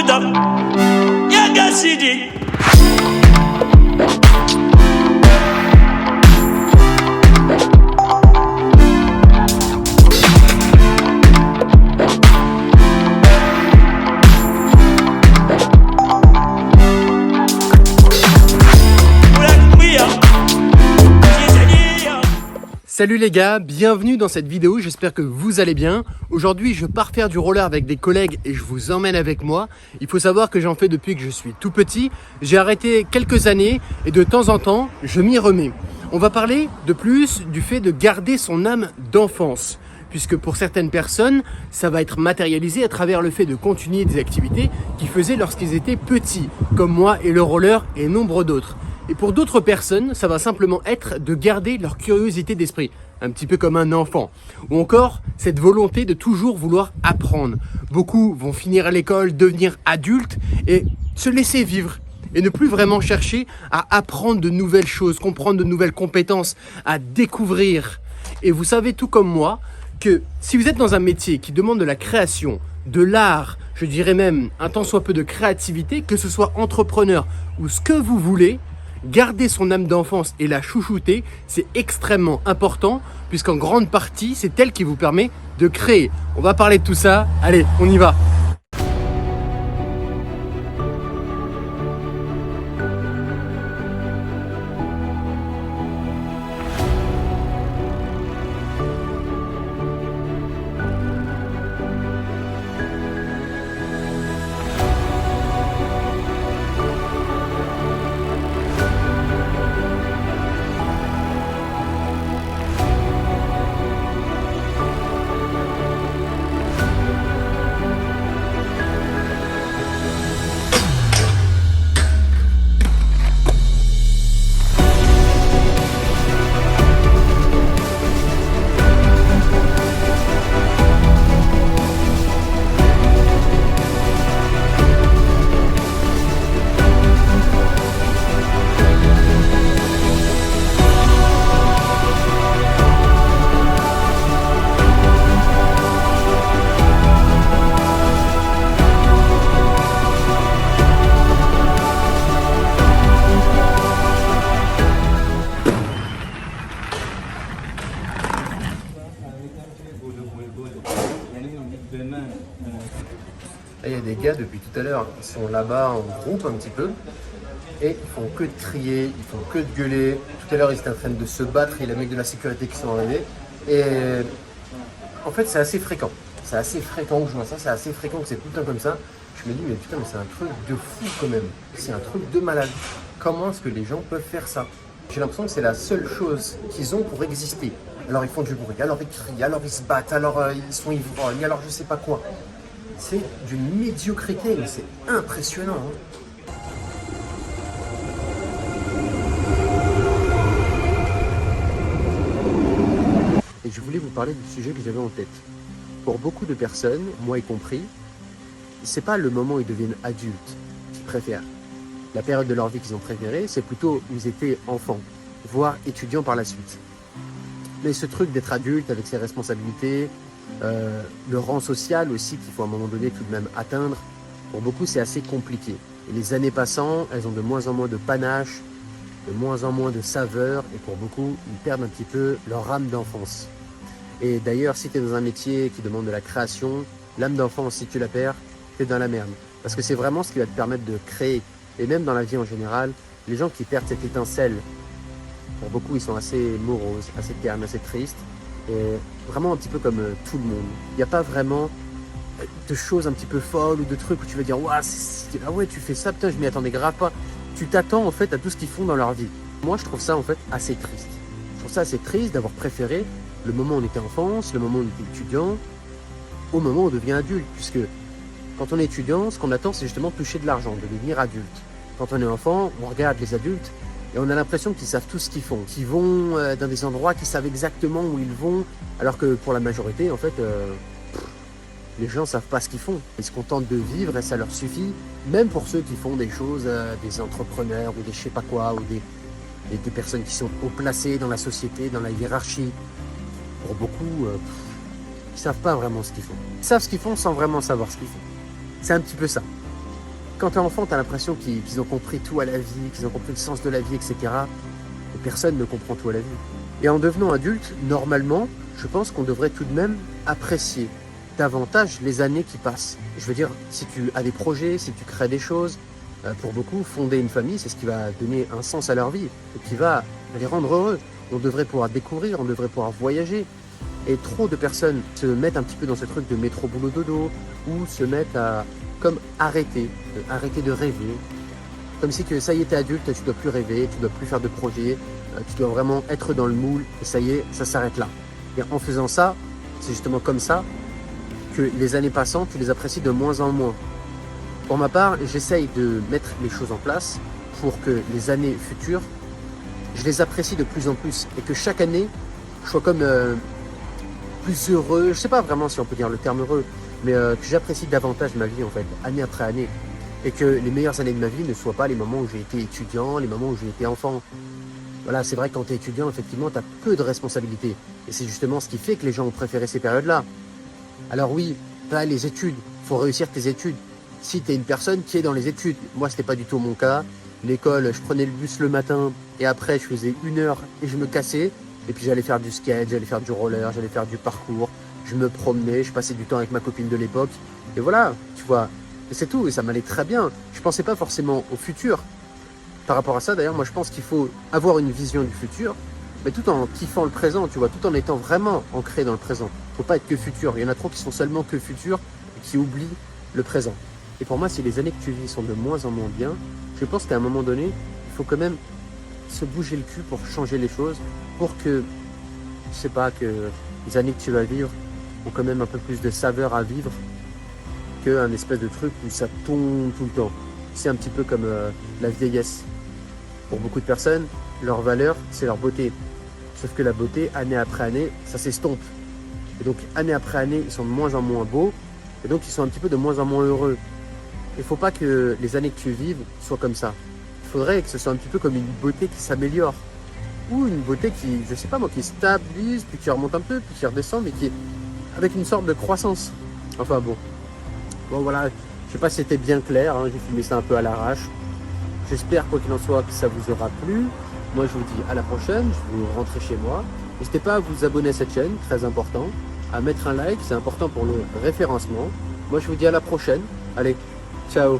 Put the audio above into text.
up. Yeah, get CD. Salut les gars, bienvenue dans cette vidéo, j'espère que vous allez bien. Aujourd'hui je pars faire du roller avec des collègues et je vous emmène avec moi. Il faut savoir que j'en fais depuis que je suis tout petit. J'ai arrêté quelques années et de temps en temps je m'y remets. On va parler de plus du fait de garder son âme d'enfance. Puisque pour certaines personnes, ça va être matérialisé à travers le fait de continuer des activités qu'ils faisaient lorsqu'ils étaient petits, comme moi et le roller et nombre d'autres. Et pour d'autres personnes, ça va simplement être de garder leur curiosité d'esprit, un petit peu comme un enfant. Ou encore, cette volonté de toujours vouloir apprendre. Beaucoup vont finir à l'école, devenir adultes et se laisser vivre. Et ne plus vraiment chercher à apprendre de nouvelles choses, comprendre de nouvelles compétences, à découvrir. Et vous savez tout comme moi que si vous êtes dans un métier qui demande de la création, de l'art, je dirais même un tant soit peu de créativité, que ce soit entrepreneur ou ce que vous voulez, garder son âme d'enfance et la chouchouter, c'est extrêmement important puisqu'en grande partie, c'est elle qui vous permet de créer. On va parler de tout ça. Allez, on y va. Il y a des gars depuis tout à l'heure qui sont là-bas en groupe un petit peu et ils font que de crier, ils font que de gueuler. Tout à l'heure ils étaient en train de se battre et les mecs de la sécurité qui sont arrivés. Et en fait c'est assez fréquent. C'est assez fréquent que je vois ça, c'est assez fréquent que c'est tout le temps comme ça. Je me dis mais putain mais c'est un truc de fou quand même. C'est un truc de malade. Comment est-ce que les gens peuvent faire ça? J'ai l'impression que c'est la seule chose qu'ils ont pour exister. Alors ils font du bruit, alors ils crient, alors ils se battent, alors ils sont ivrognes, alors je sais pas quoi. C'est d'une médiocrité, mais c'est impressionnant. Hein. Et je voulais vous parler du sujet que j'avais en tête. Pour beaucoup de personnes, moi y compris, c'est pas le moment où ils deviennent adultes qu'ils préfèrent. La période de leur vie qu'ils ont préférée, c'est plutôt où ils étaient enfants, voire étudiants par la suite. Mais ce truc d'être adulte avec ses responsabilités, le rang social aussi qu'il faut à un moment donné tout de même atteindre, pour beaucoup c'est assez compliqué. Et les années passant, elles ont de moins en moins de panache, de moins en moins de saveur, et pour beaucoup, ils perdent un petit peu leur âme d'enfance. Et d'ailleurs, si tu es dans un métier qui demande de la création, l'âme d'enfance, si tu la perds, tu es dans la merde. Parce que c'est vraiment ce qui va te permettre de créer. Et même dans la vie en général, les gens qui perdent cette étincelle, pour beaucoup, ils sont assez moroses, assez ternes, assez tristes. Et vraiment un petit peu comme tout le monde. Il n'y a pas vraiment de choses un petit peu folles ou de trucs où tu vas dire ouah, ah ouais, tu fais ça, putain, je m'y attendais grave pas. Tu t'attends en fait à tout ce qu'ils font dans leur vie. Moi, je trouve ça en fait assez triste. Je trouve ça assez triste d'avoir préféré le moment où on était enfance, le moment où on était étudiant, au moment où on devient adulte. Puisque quand on est étudiant, ce qu'on attend, c'est justement toucher de l'argent, de devenir adulte. Quand on est enfant, on regarde les adultes et on a l'impression qu'ils savent tout ce qu'ils font. Qu'ils vont dans des endroits, qu'ils savent exactement où ils vont, alors que pour la majorité, en fait, les gens ne savent pas ce qu'ils font. Ils se contentent de vivre et ça leur suffit. Même pour ceux qui font des choses, des entrepreneurs ou des je sais pas quoi, ou des personnes qui sont haut placées dans la société, dans la hiérarchie. Pour beaucoup, ils ne savent pas vraiment ce qu'ils font. Ils savent ce qu'ils font sans vraiment savoir ce qu'ils font. C'est un petit peu ça. Quand t'es enfant, t'as l'impression qu'ils ont compris tout à la vie, qu'ils ont compris le sens de la vie, etc. Et personne ne comprend tout à la vie. Et en devenant adulte, normalement, je pense qu'on devrait tout de même apprécier davantage les années qui passent. Je veux dire, si tu as des projets, si tu crées des choses, pour beaucoup, fonder une famille, c'est ce qui va donner un sens à leur vie et qui va les rendre heureux. On devrait pouvoir découvrir, on devrait pouvoir voyager. Et trop de personnes se mettent un petit peu dans ce truc de métro boulot dodo ou se mettent à comme arrêter de rêver. Comme si que ça y est, t'es adulte, tu dois plus rêver, tu dois plus faire de projets, tu dois vraiment être dans le moule et ça y est, ça s'arrête là. Et en faisant ça, c'est justement comme ça que les années passant, tu les apprécies de moins en moins. Pour ma part, j'essaye de mettre les choses en place pour que les années futures, je les apprécie de plus en plus et que chaque année, je sois comme plus heureux. Je sais pas vraiment si on peut dire le terme heureux, mais que j'apprécie davantage ma vie en fait, année après année. Et que les meilleures années de ma vie ne soient pas les moments où j'ai été étudiant, les moments où j'ai été enfant. Voilà, c'est vrai que quand tu es étudiant, effectivement, tu as peu de responsabilités. Et c'est justement ce qui fait que les gens ont préféré ces périodes-là. Alors oui, tu as les études, il faut réussir tes études. Si tu es une personne qui est dans les études, moi, c'était pas du tout mon cas. L'école, je prenais le bus le matin et après, je faisais 1 heure et je me cassais. Et puis j'allais faire du skate, j'allais faire du roller, j'allais faire du parcours. Je me promenais, je passais du temps avec ma copine de l'époque. Et voilà, tu vois, et c'est tout. Et ça m'allait très bien. Je pensais pas forcément au futur. Par rapport à ça, d'ailleurs, moi, je pense qu'il faut avoir une vision du futur, mais tout en kiffant le présent, tu vois, tout en étant vraiment ancré dans le présent. Faut pas être que futur. Il y en a trop qui sont seulement que futur et qui oublient le présent. Et pour moi, si les années que tu vis sont de moins en moins bien, je pense qu'à un moment donné, il faut quand même se bouger le cul pour changer les choses, pour que, je sais pas, que les années que tu vas vivre ont quand même un peu plus de saveur à vivre qu'un espèce de truc où ça tombe tout le temps. C'est un petit peu comme la vieillesse. Pour beaucoup de personnes, leur valeur, c'est leur beauté. Sauf que la beauté, année après année, ça s'estompe. Et donc, année après année, ils sont de moins en moins beaux. Et donc, ils sont un petit peu de moins en moins heureux. Il ne faut pas que les années que tu vives soient comme ça. Il faudrait que ce soit un petit peu comme une beauté qui s'améliore. Ou une beauté qui, je sais pas moi, qui stabilise, puis qui remonte un peu, puis qui redescend, mais qui est avec une sorte de croissance. Enfin bon. Bon voilà, je sais pas si c'était bien clair, hein, j'ai filmé ça un peu à l'arrache. J'espère, quoi qu'il en soit, que ça vous aura plu. Moi, je vous dis à la prochaine, je vais rentrer chez moi. N'hésitez pas à vous abonner à cette chaîne, très important. À mettre un like, c'est important pour le référencement. Moi, je vous dis à la prochaine. Allez, ciao!